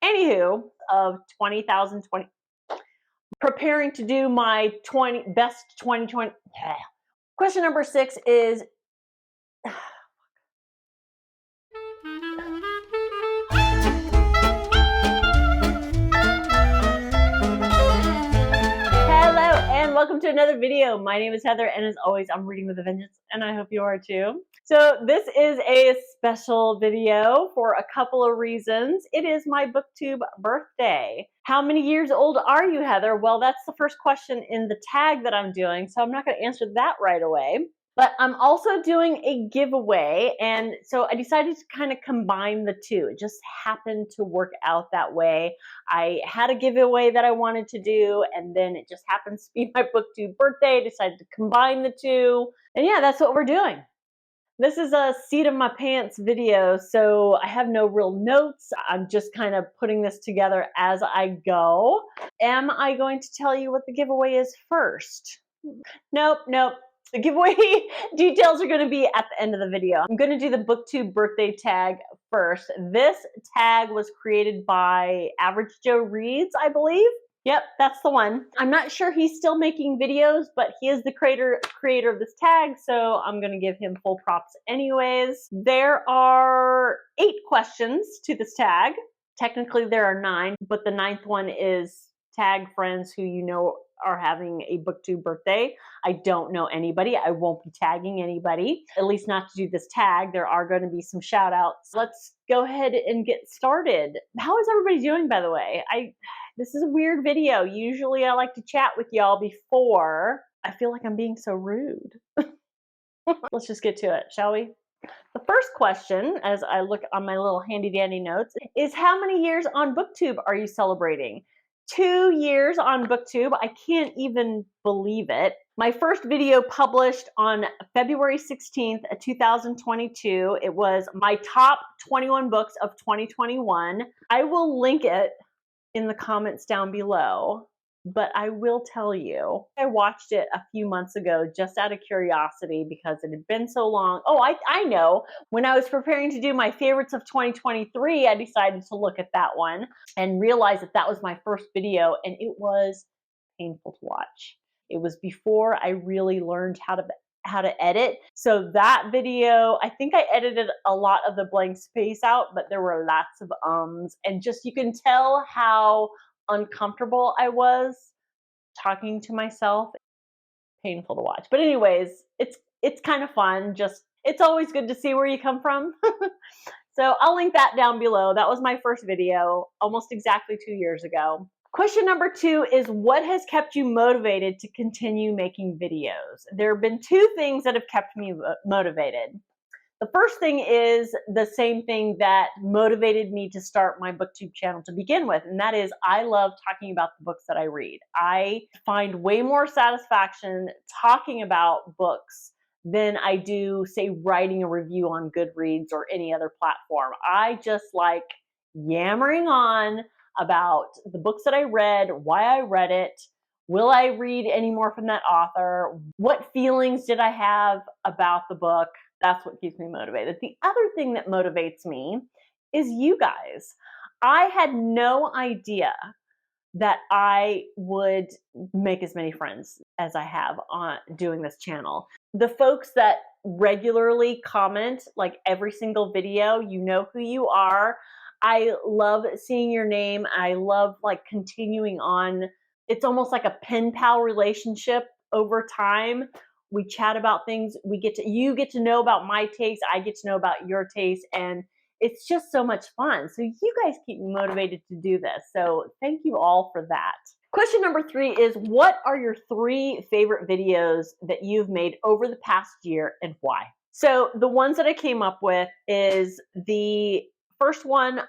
Anywho, of 20,020, preparing to do my best 2020. Question number 6 is, welcome to another video. My name is Heather, and as always, I'm reading with a vengeance, and I hope you are too. So this is a special video for a couple of reasons. It is my Booktube birthday. How many years old are you, Heather? Well, that's the first question in the tag that I'm doing, so I'm not going to answer that right away. But I'm also doing a giveaway, and so I decided to kind of combine the two. It just happened to work out that way. I had a giveaway that I wanted to do, and then it just happens to be my Booktube birthday. I decided to combine the two, and yeah, that's what we're doing. This is a seat of my pants video, so I have no real notes. I'm just kind of putting this together as I go. Am I going to tell you what the giveaway is first? Nope. The giveaway details are going to be at the end of the video. I'm going to do the Booktube birthday tag first. This tag was created by Average Joe Reads, I believe. Yep, that's the one. I'm not sure he's still making videos, but he is the creator of this tag, so I'm going to give him full props anyways. There are 8 questions to this tag. Technically there are 9, but the 9th one is tag friends who you know are having a Booktube birthday. I don't know anybody. I won't be tagging anybody, at least not to do this tag. There are going to be some shout outs. Let's go ahead and get started. How is everybody doing, by the way? This is a weird video. Usually I like to chat with y'all before. I feel like I'm being so rude. Let's just get to it, shall we? The first question, as I look on my little handy dandy notes, is how many years on Booktube are you celebrating? 2 years on Booktube. I can't even believe it. My first video published on February 16th, 2022. It was my top 21 books of 2021. I will link it in the comments down below, but I will tell you, I watched it a few months ago just out of curiosity because it had been so long. Oh, I know. When I was preparing to do my favorites of 2023, I decided to look at that one and realize that that was my first video, and it was painful to watch. It was before I really learned how to edit. So that video, I think I edited a lot of the blank space out, but there were lots of ums, and just you can tell how uncomfortable I was talking to myself. Painful to watch. But anyways, it's kind of fun. Just it's always good to see where you come from. So I'll link that down below. That was my first video almost exactly 2 years ago. Question number 2 is, what has kept you motivated to continue making videos? There have been 2 things that have kept me motivated. The first thing is the same thing that motivated me to start my Booktube channel to begin with, and that is I love talking about the books that I read. I find way more satisfaction talking about books than I do, say, writing a review on Goodreads or any other platform. I just like yammering on about the books that I read, why I read it, will I read any more from that author, what feelings did I have about the book. That's what keeps me motivated. The other thing that motivates me is you guys. I had no idea that I would make as many friends as I have on doing this channel. The folks that regularly comment, like every single video, you know who you are. I love seeing your name. I love like continuing on. It's almost like a pen pal relationship over time. We chat about things. You get to know about my taste. I get to know about your taste, and it's just so much fun. So you guys keep me motivated to do this. So thank you all for that. Question number 3 is, what are your 3 favorite videos that you've made over the past year and why? So the ones that I came up with is the first one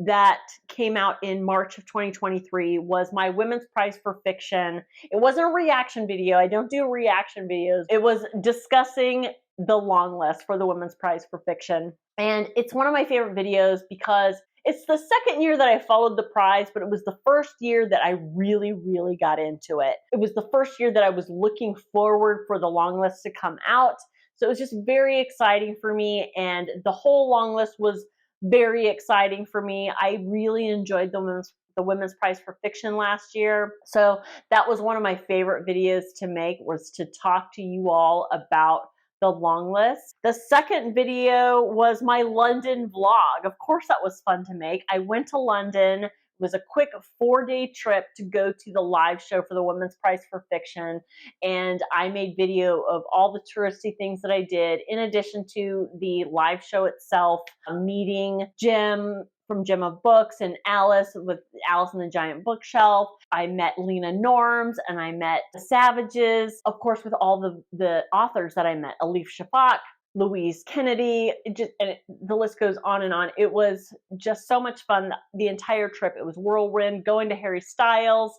that came out in March of 2023 was my Women's Prize for Fiction. It wasn't a reaction video. I don't do reaction videos. It was discussing the long list for the Women's Prize for Fiction. And it's one of my favorite videos because it's the second year that I followed the prize, but it was the first year that I really, really got into it. It was the first year that I was looking forward for the long list to come out. So it was just very exciting for me. And the whole long list was very exciting for me. I really enjoyed the Women's Prize for Fiction last year. So that was one of my favorite videos to make, was to talk to you all about the long list. The second video was my London vlog. Of course, that was fun to make. I went to London. It was a quick 4-day trip to go to the live show for the Women's Prize for Fiction. And I made video of all the touristy things that I did, in addition to the live show itself, meeting Jim from Gem of Books and Alice with Alice and the Giant Bookshelf. I met Lena Norms and I met the Savages, of course, with all the authors that I met, Alif Shafak, Louise Kennedy, the list goes on and on. It was just so much fun the entire trip. It was whirlwind, going to Harry Styles.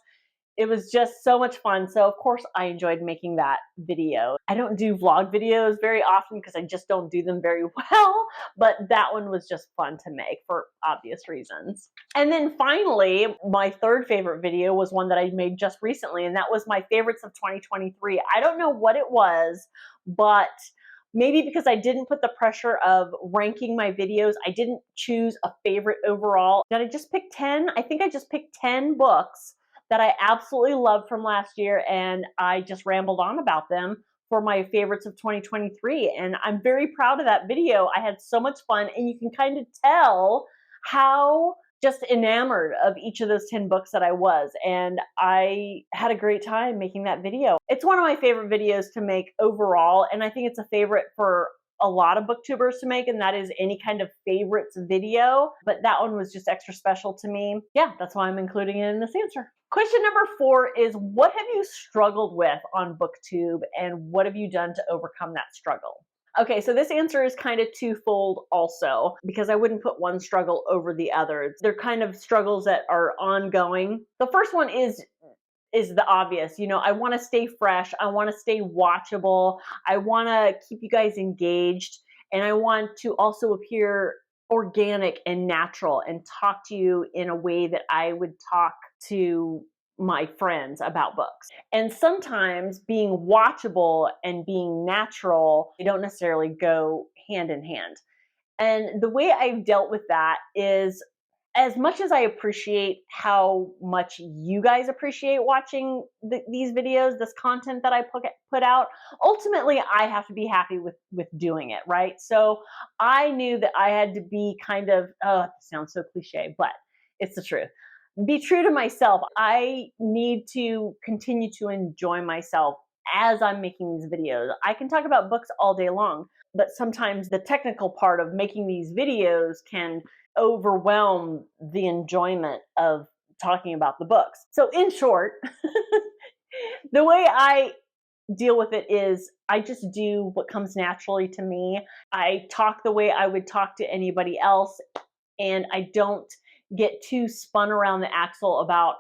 It was just so much fun. So of course I enjoyed making that video. I don't do vlog videos very often because I just don't do them very well, but that one was just fun to make for obvious reasons. And then finally, my third favorite video was one that I made just recently, and that was my favorites of 2023. I don't know what it was, but maybe because I didn't put the pressure of ranking my videos, I didn't choose a favorite overall. Did I just pick 10? I think I just picked 10 books that I absolutely loved from last year, and I just rambled on about them for my favorites of 2023. And I'm very proud of that video. I had so much fun, and you can kind of tell how just enamored of each of those 10 books that I was, and I had a great time making that video. It's one of my favorite videos to make overall, and I think it's a favorite for a lot of booktubers to make, and that is any kind of favorites video, but that one was just extra special to me. Yeah, that's why I'm including it in this answer. Question number 4 is, what have you struggled with on Booktube, and what have you done to overcome that struggle? Okay, so this answer is kind of twofold also, because I wouldn't put one struggle over the other. They're kind of struggles that are ongoing. The first one is the obvious. You know, I want to stay fresh. I want to stay watchable. I want to keep you guys engaged. And I want to also appear organic and natural and talk to you in a way that I would talk to my friends about books. And sometimes being watchable and being natural, they don't necessarily go hand in hand. And the way I've dealt with that is, as much as I appreciate how much you guys appreciate watching these videos, this content that I put out, ultimately I have to be happy with doing it, right? So I knew that I had to be kind of, oh, it sounds so cliche, but it's the truth. Be true to myself. I need to continue to enjoy myself as I'm making these videos. I can talk about books all day long, but sometimes the technical part of making these videos can overwhelm the enjoyment of talking about the books. So in short, the way I deal with it is I just do what comes naturally to me. I talk the way I would talk to anybody else, and I don't get too spun around the axle about,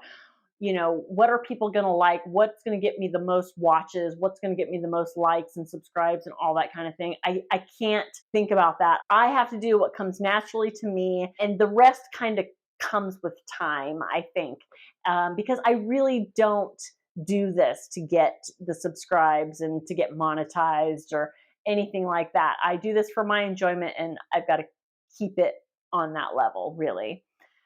you know, what are people going to like? What's going to get me the most watches? What's going to get me the most likes and subscribes and all that kind of thing? I can't think about that. I have to do what comes naturally to me, and the rest kind of comes with time, I think, because I really don't do this to get the subscribes and to get monetized or anything like that. I do this for my enjoyment, and I've got to keep it on that level, really.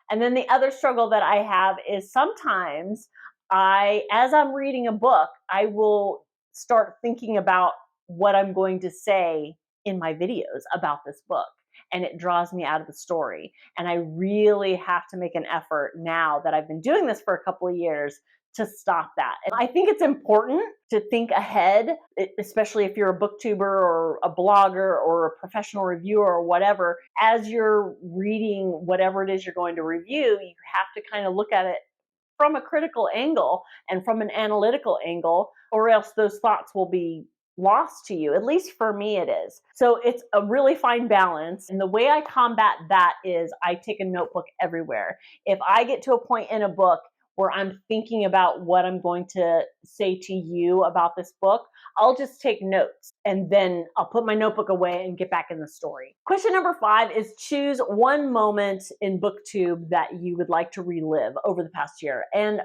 And then the other struggle that I have is sometimes as I'm reading a book, I will start thinking about what I'm going to say in my videos about this book, and it draws me out of the story. And I really have to make an effort now that I've been doing this for a couple of years to stop that. And I think it's important to think ahead, especially if you're a booktuber or a blogger or a professional reviewer or whatever. As you're reading whatever it is you're going to review, you have to kind of look at it from a critical angle and from an analytical angle, or else those thoughts will be lost to you. At least for me it is. So it's a really fine balance. And the way I combat that is I take a notebook everywhere. If I get to a point in a book where I'm thinking about what I'm going to say to you about this book, I'll just take notes, and then I'll put my notebook away and get back in the story. Question number 5 is, choose one moment in Booktube that you would like to relive over the past year. And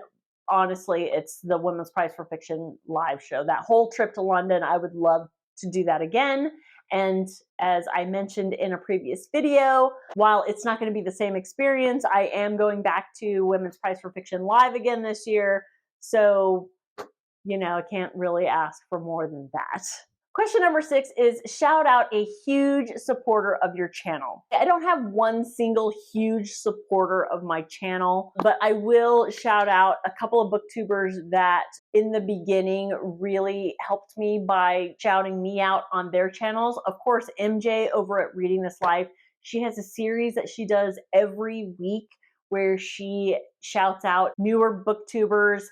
honestly, it's the Women's Prize for Fiction live show. That whole trip to London, I would love to do that again. And as I mentioned in a previous video, while it's not going to be the same experience, I am going back to Women's Prize for Fiction Live again this year. So, you know, I can't really ask for more than that. Question number 6 is shout out a huge supporter of your channel. I don't have one single huge supporter of my channel, but I will shout out a couple of booktubers that in the beginning really helped me by shouting me out on their channels. Of course, MJ over at Reading This Life, she has a series that she does every week where she shouts out newer booktubers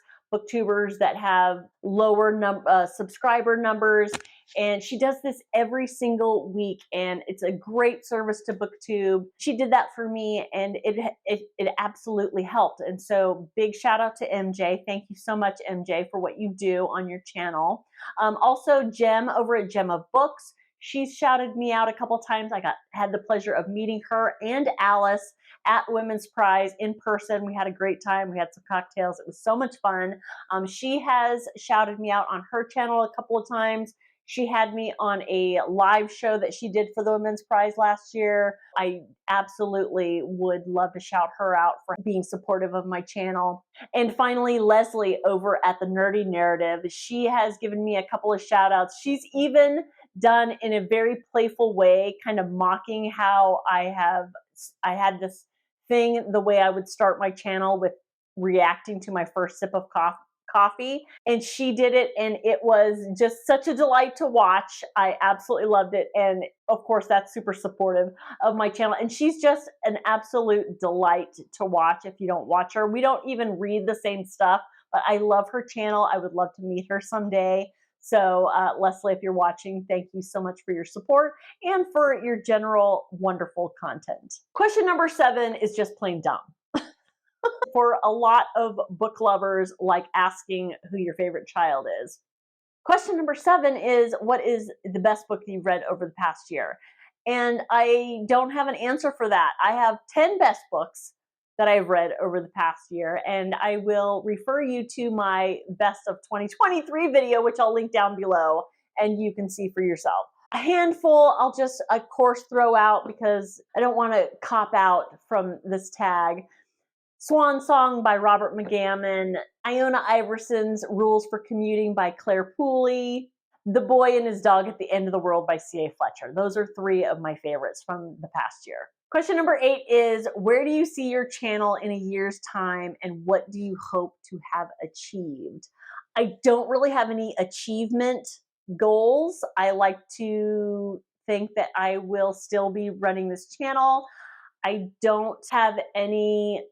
that have lower subscriber numbers. And she does this every single week, and it's a great service to Booktube. She did that for me, and it absolutely helped. And so big shout out to MJ. Thank you so much, MJ, for what you do on your channel. Also, Jem over at Gem of Books. She's shouted me out a couple times. I had the pleasure of meeting her and Alice at Women's Prize in person. We had a great time. We had some cocktails. It was so much fun. She has shouted me out on her channel a couple of times. She had me on a live show that she did for the Women's Prize last year. I absolutely would love to shout her out for being supportive of my channel. And finally, Leslie over at The Nerdy Narrative. She has given me a couple of shout outs. She's even done in a very playful way, kind of mocking how I had this thing, the way I would start my channel with reacting to my first sip of coffee, and she did it, and it was just such a delight to watch. I absolutely loved it, and of course that's super supportive of my channel, and she's just an absolute delight to watch. If you don't watch her, we don't even read the same stuff, but I love her channel. I would love to meet her someday. So Leslie, if you're watching, thank you so much for your support and for your general wonderful content. Question number 7 is just plain dumb. For a lot of book lovers, like asking who your favorite child is. Question number 7 is, what is the best book you've read over the past year? And I don't have an answer for that. I have 10 best books that I've read over the past year, and I will refer you to my best of 2023 video, which I'll link down below, and you can see for yourself. A handful I'll just, of course, throw out because I don't want to cop out from this tag. Swan Song by Robert McGammon, Iona Iverson's Rules for Commuting by Claire Pooley, The Boy and His Dog at the End of the World by C.A. Fletcher. Those are 3 of my favorites from the past year. Question number 8 is, where do you see your channel in a year's time, and what do you hope to have achieved? I don't really have any achievement goals. I like to think that I will still be running this channel. I don't have any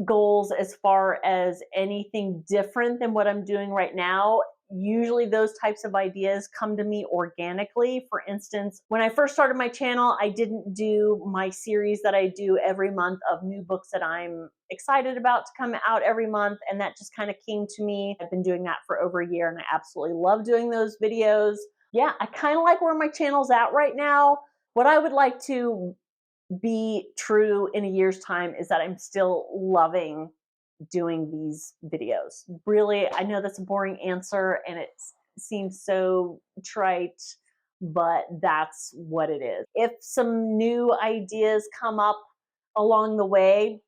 goals as far as anything different than what I'm doing right now. Usually those types of ideas come to me organically. For instance, when I first started my channel, I didn't do my series that I do every month of new books that I'm excited about to come out every month, and that just kind of came to me. I've been doing that for over a year, and I absolutely love doing those videos. Yeah, I kind of like where my channel's at right now. What I would like to be true in a year's time is that I'm still loving doing these videos. Really, I know that's a boring answer and it seems so trite, but that's what it is. If some new ideas come up along the way,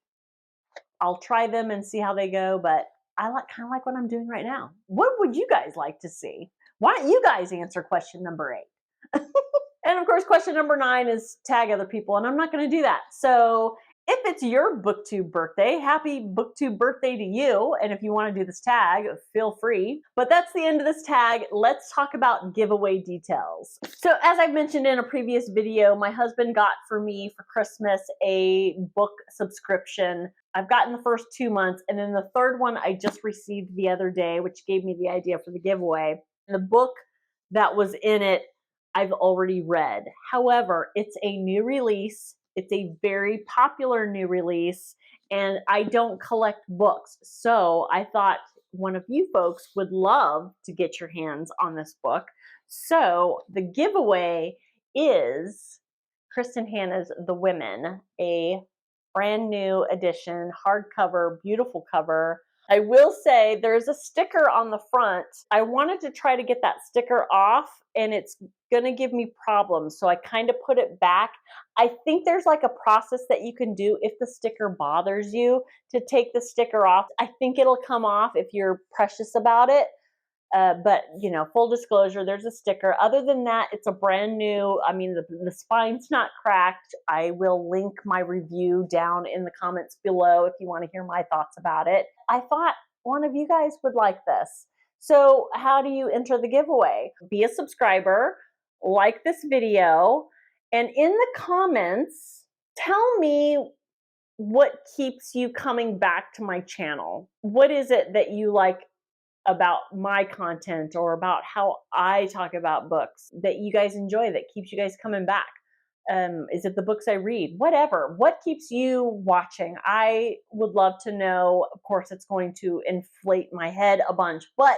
I'll try them and see how they go, but I kind of like what I'm doing right now. What would you guys like to see? Why don't you guys answer question number 8? And of course, question number 9 is tag other people, and I'm not going to do that. So if it's your Booktube birthday, happy Booktube birthday to you. And if you want to do this tag, feel free. But that's the end of this tag. Let's talk about giveaway details. So as I've mentioned in a previous video, my husband got for me for Christmas a book subscription. I've gotten the first 2 months, and then the third one I just received the other day, which gave me the idea for the giveaway. And the book that was in it, I've already read. However, it's a new release. It's a very popular new release, and I don't collect books. So I thought one of you folks would love to get your hands on this book. So the giveaway is Kristen Hanna's The Women, a brand new edition, hardcover, beautiful cover. I will say there's a sticker on the front. I wanted to try to get that sticker off, and it's gonna give me problems, so I kind of put it back. I think there's like a process that you can do if the sticker bothers you to take the sticker off. I think it'll come off if you're precious about it. But you know, full disclosure, there's a sticker. Other than that, it's a brand new, I mean, the spine's not cracked. I will link my review down in the comments below if you want to hear my thoughts about it. I thought one of you guys would like this. So how do you enter the giveaway? Be a subscriber, like this video, and in the comments, tell me what keeps you coming back to my channel. What is it that you like about my content or about how I talk about books that you guys enjoy, that keeps you guys coming back? Is it the books I read? Whatever. What keeps you watching? I would love to know. Of course, it's going to inflate my head a bunch, but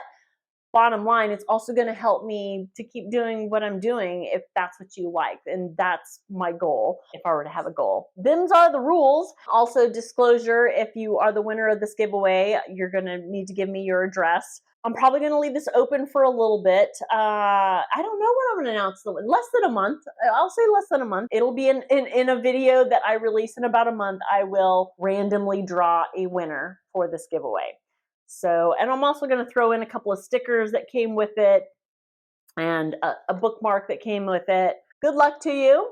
bottom line, it's also going to help me to keep doing what I'm doing if that's what you like. And that's my goal, if I were to have a goal. Them's are the rules. Also, disclosure, if you are the winner of this giveaway, you're going to need to give me your address. I'm probably going to leave this open for a little bit. I don't know when I'm going to announce the win. Less than a month. I'll say less than a month. It'll be in a video that I release in about a month. I will randomly draw a winner for this giveaway. So, and I'm also going to throw in a couple of stickers that came with it and a bookmark that came with it. Good luck to you.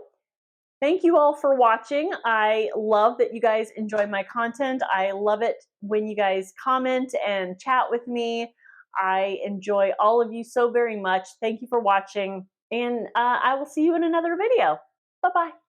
Thank you all for watching. I love that you guys enjoy my content. I love it when you guys comment and chat with me. I enjoy all of you so very much. Thank you for watching, and I will see you in another video. Bye-bye.